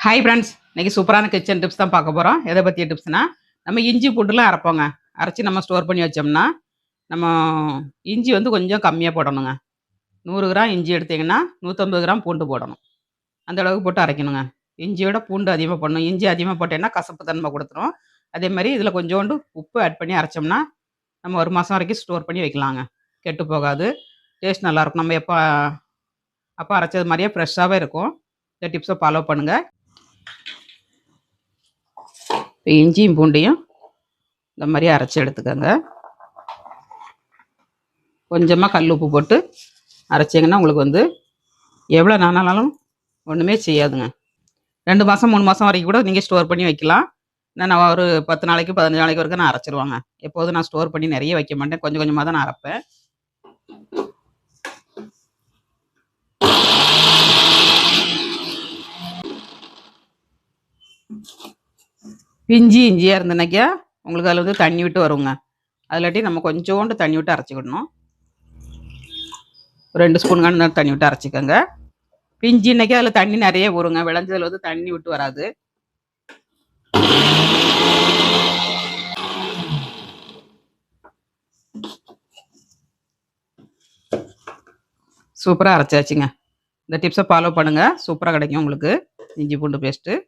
Hi friends, இன்னைக்கு சூப்பரான kitchen tips தான் பார்க்க போகிறோம். எதை பற்றிய டிப்ஸ்னா, நம்ம இஞ்சி பூண்டுலாம் அரைப்போங்க. அரைச்சி நம்ம ஸ்டோர் பண்ணி வச்சோம்னா, நம்ம இஞ்சி வந்து கொஞ்சம் கம்மியாக போடணுங்க. 100 கிராம் இஞ்சி எடுத்தீங்கன்னா 150 கிராம் பூண்டு போடணும். அந்த அளவுக்கு போட்டு அரைக்கணுங்க. இஞ்சியோட பூண்டு அதிகமாக போடணும். இஞ்சி அதிகமாக போட்டேன்னா கசப்பு தன்மை கொடுத்துரும். அதே மாதிரி இதில் கொஞ்சோண்டு உப்பு ஆட் பண்ணி அரைச்சோம்னா, நம்ம 1 மாதம் வரைக்கும் ஸ்டோர் பண்ணி வைக்கலாங்க. கெட்டு போகாது. டேஸ்ட் நல்லாயிருக்கும். நம்ம எப்போ அப்போ அரைச்சது மாதிரியே ஃப்ரெஷ்ஷாகவே இருக்கும். இந்த டிப்ஸை ஃபாலோ பண்ணுங்கள். இப்போ இஞ்சியும் பூண்டையும் இந்த மாதிரி அரைச்சி எடுத்துக்கோங்க. கொஞ்சமாக கல் உப்பு போட்டு அரைச்சிங்கன்னா உங்களுக்கு வந்து எவ்வளோ நானாலும் ஒன்றுமே செய்யாதுங்க. 2 மாதம் 3 மாதம் வரைக்கும் கூட நீங்கள் ஸ்டோர் பண்ணி வைக்கலாம். நான் ஒரு 10 நாளைக்கு 15 நாளைக்கு வரைக்கும் நான் அரைச்சிருவாங்க. எப்போதும் நான் ஸ்டோர் பண்ணி நிறைய வைக்க மாட்டேன். கொஞ்சம் கொஞ்சமாக தான் நான் அரைப்பேன். இஞ்சியாக இருந்தனாக்கா உங்களுக்கு அதில் வந்து தண்ணி விட்டு வருங்க. அதிலாட்டி நம்ம கொஞ்சோண்டு தண்ணி விட்டு அரைச்சிக்கிடணும். 2 ஸ்பூன் தண்ணி விட்டு அரைச்சிக்கோங்க. பிஞ்சின்னைக்கு அதில் தண்ணி நிறைய வருங்க. விளைஞ்சதில் வந்து தண்ணி விட்டு வராது. சூப்பராக அரைச்சாச்சுங்க. இந்த டிப்ஸை ஃபாலோ பண்ணுங்கள். சூப்பராக கிடைக்கும் உங்களுக்கு இஞ்சி பூண்டு பேஸ்ட்டு.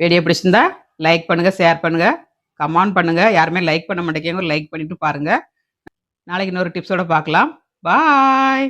வீடியோ பிடிச்சிருந்தா லைக் பண்ணுங்கள், ஷேர் பண்ணுங்கள், கமெண்ட் பண்ணுங்கள். யாருமே லைக் பண்ண மாட்டேங்க, லைக் பண்ணிவிட்டு பாருங்கள். நாளைக்கு இன்னொரு டிப்ஸோடு பார்க்கலாம். பாய்.